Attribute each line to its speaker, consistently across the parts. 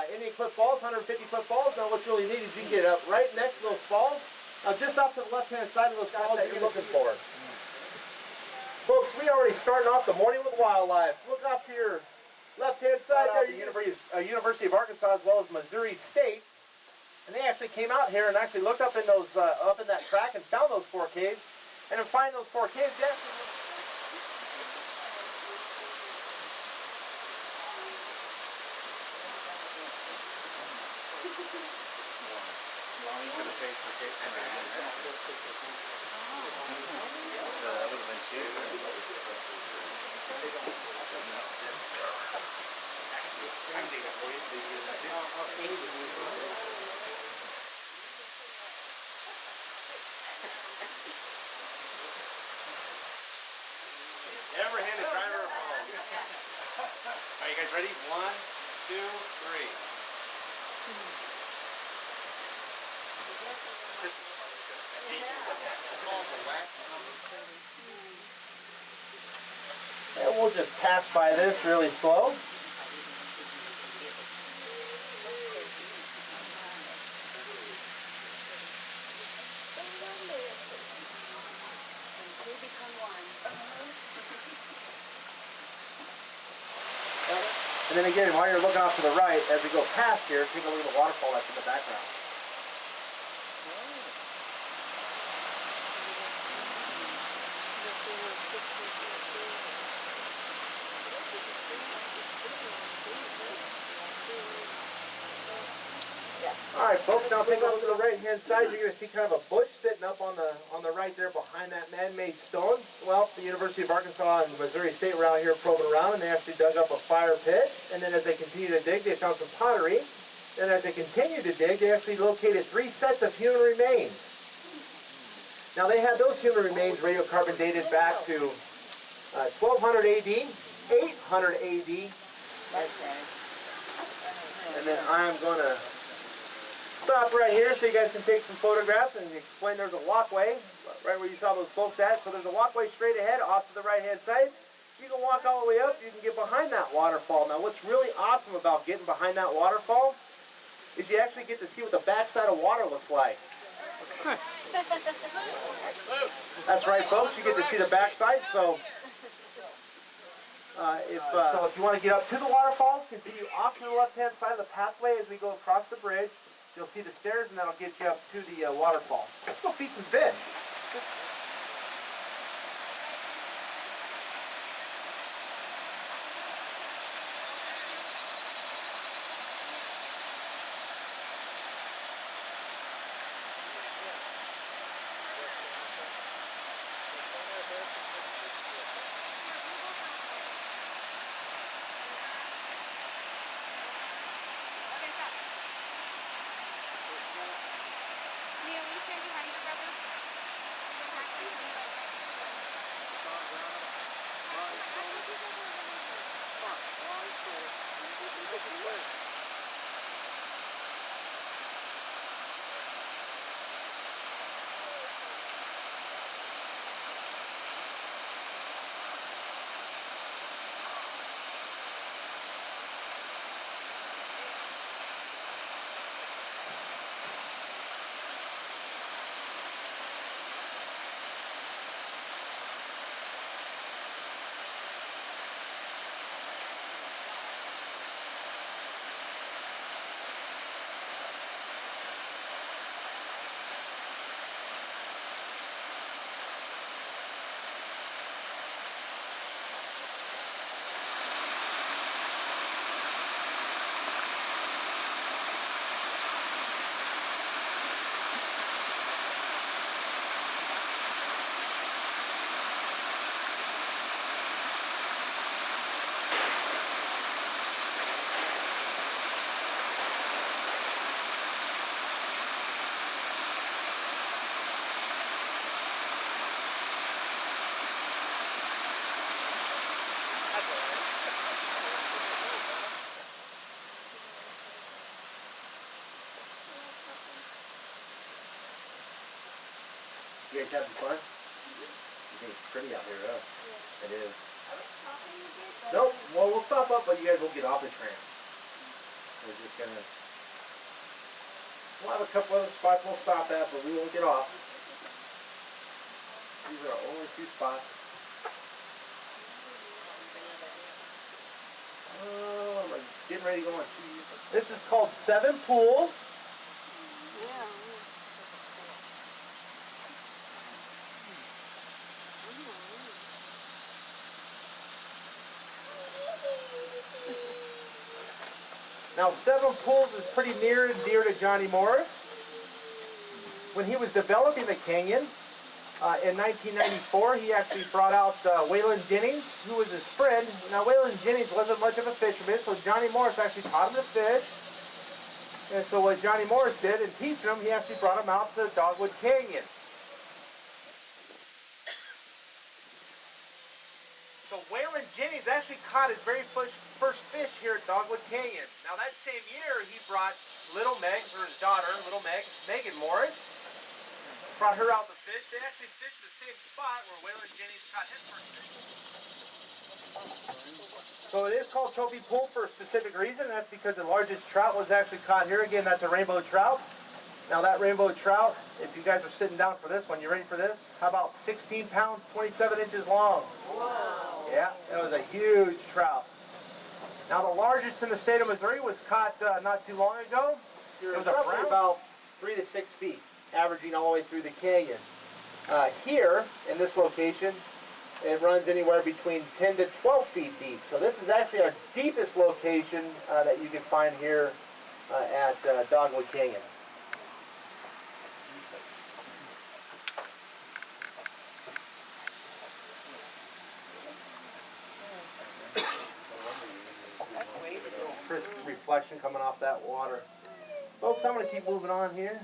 Speaker 1: Indian-clip falls, 150-foot falls. Now what's really neat is you can get up right next to those falls. Now just off to the left-hand side of those falls that you're looking for. Folks, we already starting off the morning with wildlife. Look off to your left-hand side there. The University of Arkansas as well as Missouri State. And they actually came out here and actually looked up in those up in that track and found those 4 caves. And in finding those 4 caves, they actually
Speaker 2: that would have been cheap.
Speaker 1: Never hand a driver a phone. Are you guys ready? 1, 2, 3. And we'll just pass by this really slow. And then again, while you're looking off to the right, as we go past here, take a look at the waterfall that's in the background. Alright folks, now take a look to the right hand side. You're going to see kind of a bush sitting up on the right there behind that man-made stone. Well, the University of Arkansas and Missouri State were out here probing around and they actually dug up a fire pit. And then as they continued to dig, they found some pottery. And as they continued to dig, they actually located 3 sets of human remains. Now they had those human remains radiocarbon dated back to 1200 AD, 800 AD. And then I'm going to stop right here so you guys can take some photographs and explain. There's a walkway right where you saw those folks at. So there's a walkway straight ahead off to the right hand side. You can walk all the way up. You can get behind that waterfall. Now what's really awesome about getting behind that waterfall is you actually get to see what the backside of water looks like. That's right folks, you get to see the backside. So if you want to get up to the waterfalls, continue off to the left hand side of the pathway as we go across the bridge. You'll see the stairs and that'll get you up to the waterfall. Let's go feed some fish. You guys having fun? You think it's pretty out here, huh? Yeah. It is. Nope. Well, we'll stop up, but you guys will get off the tram. We're just gonna, we'll have a couple other spots we'll stop at, but we won't get off. These are our only 2 spots. Oh, I'm getting ready to go on. This is called 7 Pools.
Speaker 2: Yeah.
Speaker 1: Now, 7 Pools is pretty near and dear to Johnny Morris. When he was developing the canyon in 1994, he actually brought out Waylon Jennings, who was his friend. Now, Waylon Jennings wasn't much of a fisherman, so Johnny Morris actually taught him to fish. And so what Johnny Morris did in teaching him, he actually brought him out to Dogwood Canyon. So Waylon Jennings actually caught his very first fish here at Dogwood Canyon. Now that same year, he brought Little Meg, or his daughter, Little Meg, Megan Morris, brought her out to fish. They actually fished the same spot where Waylon Jennings caught his first fish. So it is called Trophy Pool for a specific reason. That's because the largest trout was actually caught here. Again, that's a rainbow trout. Now that rainbow trout, if you guys are sitting down for this one, you ready for this? How about 16 pounds, 27 inches long? Wow. Yeah, that was a huge trout. Now the largest in the state of Missouri was caught not too long ago. It was roughly about 3 to 6 feet, averaging all the way through the canyon. Here, in this location, it runs anywhere between 10 to 12 feet deep. So this is actually our deepest location that you can find here at Dogwood Canyon. Crisp reflection coming off that water. Folks, I'm going to keep moving on here.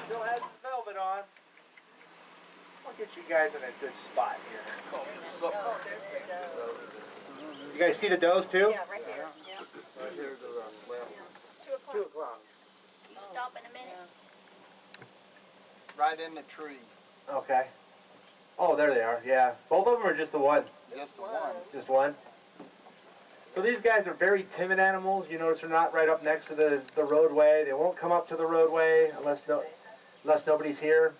Speaker 1: Still has his velvet on. I'll get you guys in a good spot here. You guys see the does too?
Speaker 2: Yeah, right there. Yeah.
Speaker 1: Right here to the left.
Speaker 2: 2 o'clock.
Speaker 1: 2 o'clock.
Speaker 2: You stop in a minute.
Speaker 3: Right in the tree.
Speaker 1: Okay. Oh, there they are. Yeah. Both of them are just the one?
Speaker 3: Just the one.
Speaker 1: Just one? So these guys are very timid animals. You notice they're not right up next to the roadway. They won't come up to the roadway unless nobody's here.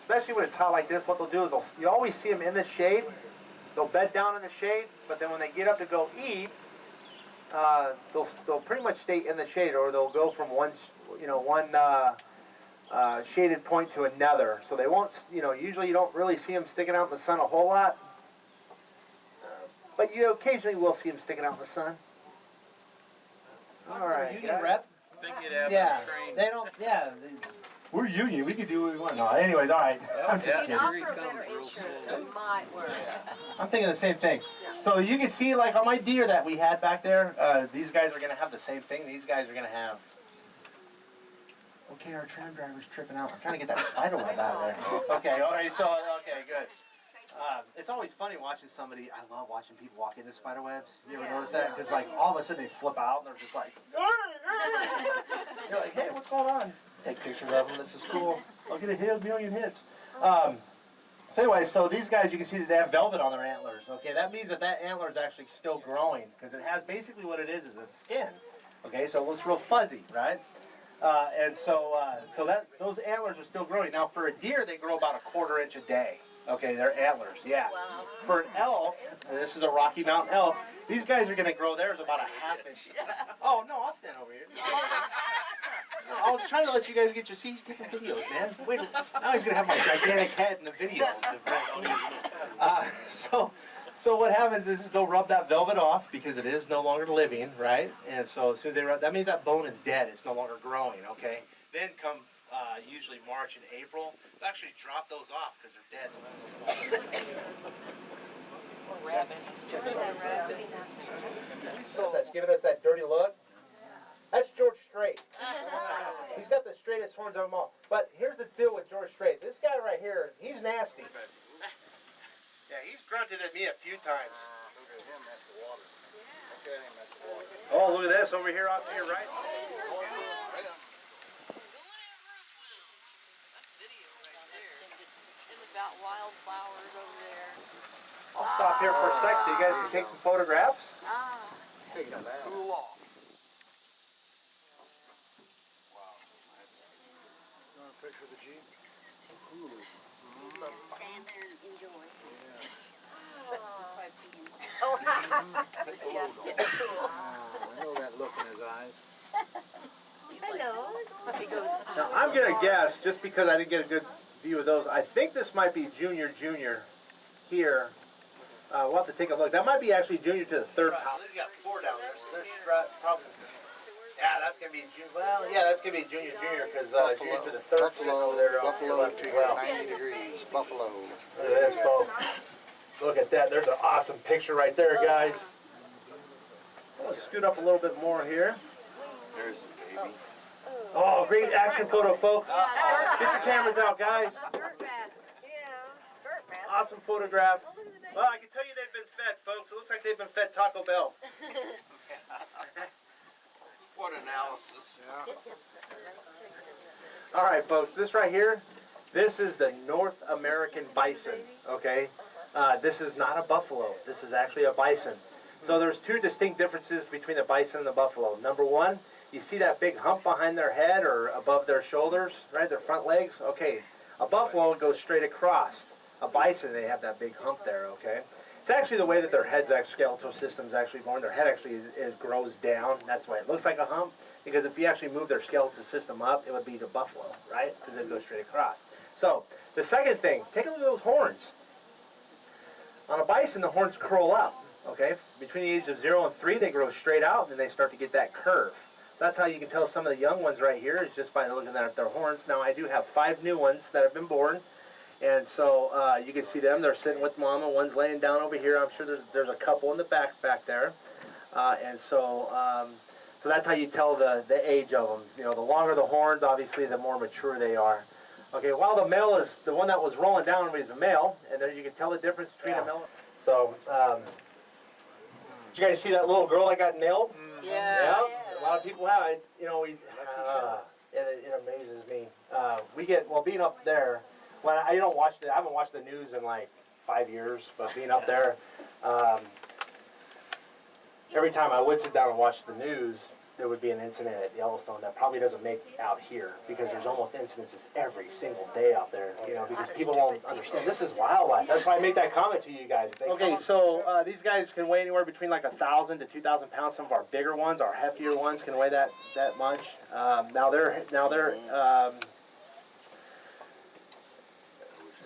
Speaker 1: Especially when it's hot like this, what they'll do is you always see them in the shade. They'll bed down in the shade, but then when they get up to go eat, they'll pretty much stay in the shade, or they'll go from one shaded point to another. So they won't, usually you don't really see them sticking out in the sun a whole lot, but you occasionally will see them sticking out in the sun. All right.
Speaker 3: Union rep?
Speaker 4: I think you'd have
Speaker 3: Yeah.
Speaker 4: to train.
Speaker 3: They don't. Yeah.
Speaker 1: We're union. We can do what we want. No, anyways, all right. I'm just kidding.
Speaker 2: Offer a better insurance. It might work.
Speaker 1: I'm thinking the same thing. So you can see, like on my deer that we had back there, these guys are going to have the same thing. These guys are going to have... Okay, our tram driver's tripping out. I'm trying to get that spider web out of there. Okay, all right, so, okay, good. It's always funny watching somebody, I love watching people walk into spider webs. You ever notice that? Because like all of a sudden they flip out and they're just like, you're like, hey, what's going on? Take pictures of them, this is cool. I'll get a million hits. So anyway, so these guys, you can see that they have velvet on their antlers. Okay, that means that antler is actually still growing because it has basically what it is a skin. Okay, so it looks real fuzzy, right? And so those antlers are still growing. Now for a deer, they grow about 1/4 inch a day. Okay, they're antlers, yeah.
Speaker 2: Wow.
Speaker 1: For an elk, and this is a Rocky Mountain elk, these guys are going to grow theirs about 1/2 inch. Oh, no, I'll stand over here. No, I was trying to let you guys get your seats taking videos, man. Wait, now he's going to have my gigantic head in the video. So what happens is they'll rub that velvet off because it is no longer living, right? And so as soon as they rub, that means that bone is dead. It's no longer growing, okay? Then come usually March and April, they'll actually drop those off because they're dead. So that's giving us that dirty look. That's George Strait. He's got the straightest horns of them all. But here's the deal with George Strait. This guy right here, he's nasty. Yeah, he's grunted at me a few times.
Speaker 3: Look at him at the water. Look at him at the water.
Speaker 1: Oh, look at this over here off to your right.
Speaker 2: wildflowers over there.
Speaker 1: I'll stop here for a sec so you guys can take some photographs.
Speaker 2: Ah.
Speaker 3: Take it out. Cool off. Wow. You want a picture of the Jeep?
Speaker 2: Stand there and enjoy.
Speaker 3: Oh. Take a load off. I know that look in his eyes.
Speaker 2: Hello. He goes.
Speaker 1: Now I'm gonna guess, just because I didn't get a good view of those, I think this might be Junior here. We'll have to take a look. That might be actually Junior to the third pile. They've got 4 down there, so they're probably. Yeah, that's gonna be Junior. Well, yeah, that's gonna be Junior because Junior to the third over there.
Speaker 3: Buffalo to your 90 degrees. Buffalo.
Speaker 1: Look at this, folks. Look at that. There's an awesome picture right there, guys. I'll scoot up a little bit more here.
Speaker 3: There's the baby.
Speaker 1: Oh, great action photo, folks. Get your cameras out, guys. Awesome photograph. Well, I can tell you they've been fed, folks. It looks like they've been fed Taco Bell.
Speaker 3: What analysis. Yeah.
Speaker 1: All right, folks. This right here, this is the North American bison, okay? This is not a buffalo. This is actually a bison. So there's 2 distinct differences between the bison and the buffalo. Number 1, you see that big hump behind their head or above their shoulders, right? Their front legs? Okay. A buffalo goes straight across. A bison, they have that big hump there, okay? It's actually the way that their head's skeletal system's actually born. Their head actually grows down. That's why it looks like a hump. Because if you actually move their skeletal system up, it would be the buffalo, right? Because it goes straight across. So, the second thing, take a look at those horns. On a bison, the horns curl up, okay? Between the ages of 0 and 3, they grow straight out, and then they start to get that curve. That's how you can tell some of the young ones right here is just by looking at their horns. Now, I do have 5 new ones that have been born, and so you can see them. They're sitting with mama. One's laying down over here. I'm sure there's a couple in the back there, and so that's how you tell the age of them. You know, the longer the horns, obviously, the more mature they are. Okay, while the male is the one that was rolling down is the male, and there you can tell the difference between a male. So, did you guys see that little girl that got nailed?
Speaker 2: Yeah.
Speaker 1: A lot of people have. You know, it amazes me. Being up there. When I don't watch I haven't watched the news in like 5 years, but being up there, every time I would sit down and watch the news, there would be an incident at Yellowstone that probably doesn't make out here because there's almost incidences every single day out there, you know, because people won't understand. This is wildlife. That's why I make that comment to you guys. Okay, so these guys can weigh anywhere between like 1,000 to 2,000 pounds. Some of our bigger ones, our heftier ones, can weigh that much.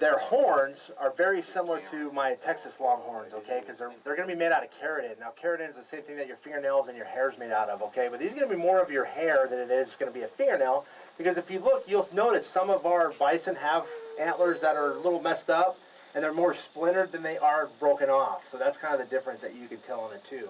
Speaker 1: Their horns are very similar to my Texas Longhorns, okay? Because they're going to be made out of keratin. Now, keratin is the same thing that your fingernails and your hair is made out of, okay? But these are going to be more of your hair than it is going to be a fingernail. Because if you look, you'll notice some of our bison have antlers that are a little messed up, and they're more splintered than they are broken off. So that's kind of the difference that you can tell on the two.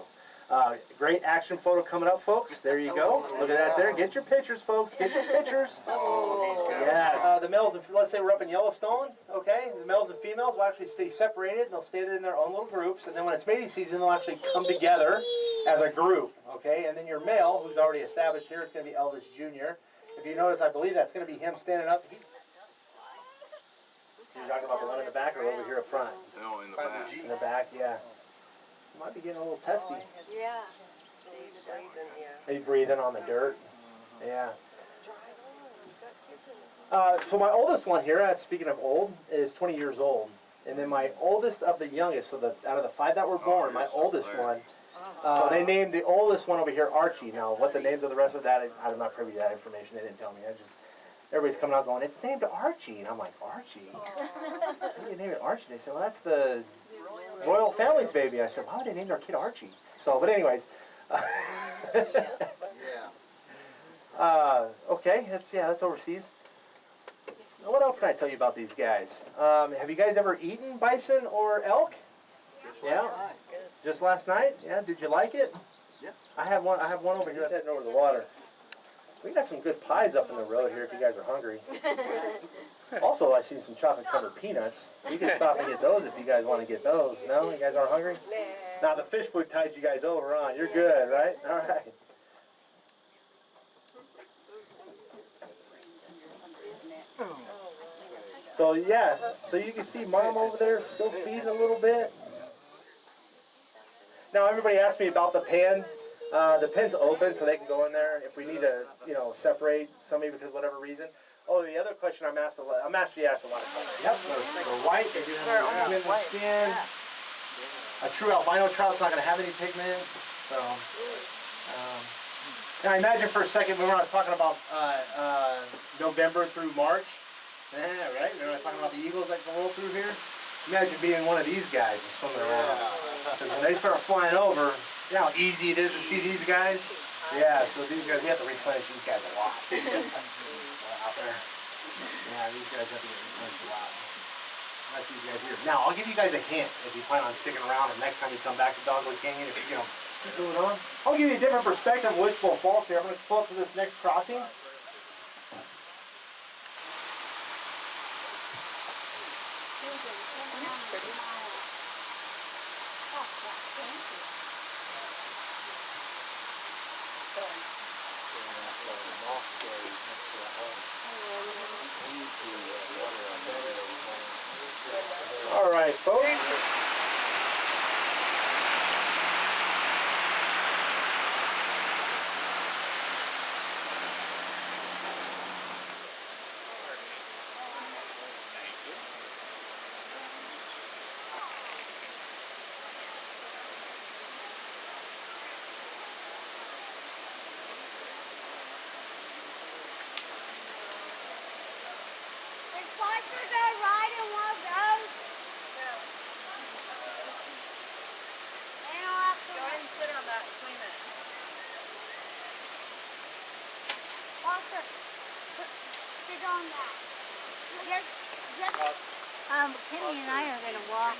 Speaker 1: Great action photo coming up, folks. There you go. Look at that there. Get your pictures, folks. Get your pictures. Yeah. The males, let's say we're up in Yellowstone, okay? The males and females will actually stay separated, and they'll stay in their own little groups. And then when it's mating season, they'll actually come together as a group, okay? And then your male, who's already established here, is going to be Elvis Jr. If you notice, I believe that's going to be him standing up. You're talking about the one in the back or over here up front?
Speaker 3: No, in the back.
Speaker 1: In the back, yeah. Might be getting a little testy.
Speaker 2: Yeah.
Speaker 1: He's breathing on the dirt. Yeah. So my oldest one here, speaking of old, is 20 years old. And then my oldest of the youngest, so out of the 5 that were born, my oldest one, they named the oldest one over here Archie. Now, what the names of the rest of that, I'm not privy to that information. They didn't tell me. Everybody's coming out going, it's named Archie. And I'm like, Archie? Why do you name it Archie? They said, well, that's the royal family's baby. I said, why would they name their kid Archie? So, but anyways. Okay, that's overseas. Now, what else can I tell you about these guys? Have you guys ever eaten bison or elk? Just last night? Yeah, did you like it?
Speaker 3: Yeah.
Speaker 1: I have one over here that's heading over the water. We got some good pies up in the road here if you guys are hungry. Also, I've seen some chocolate-covered peanuts. We can stop and get those if you guys want to get those. No? You guys aren't hungry? Now, the fish food tied you guys over on. You're good, right? All right. So yeah, so you can see Mom over there still feeding a little bit. Now everybody asked me about the pen. The pen's open so they can go in there if we need to, separate somebody because of whatever reason. Oh, the other question I'm actually asked a lot of questions. Yep, they're white. They do have pigment in their skin. A true albino trout's not going to have any pigment. So, and I imagine for a second when I was talking about November through March. Yeah, right. When I was talking about the eagles that can roll through here. Imagine being one of these guys and swimming around. Because when they start flying over, you know how easy it is to see these guys? Yeah, so these guys, we have to replenish these guys a lot. Out there. Yeah, these guys have to get replenished a lot. That's these guys here. Now, I'll give you guys a hint if you plan on sticking around, or next time you come back to Dogwood Canyon, if you keep going on. I'll give you a different perspective of Wishbone Falls here. I'm going to pull up to this next crossing. All right, folks.
Speaker 4: Is Foster gonna ride in one of those? They don't have to.
Speaker 2: Go ahead and sit on that and clean it.
Speaker 4: Foster, sit on that. Just.
Speaker 5: Kenny and I are gonna walk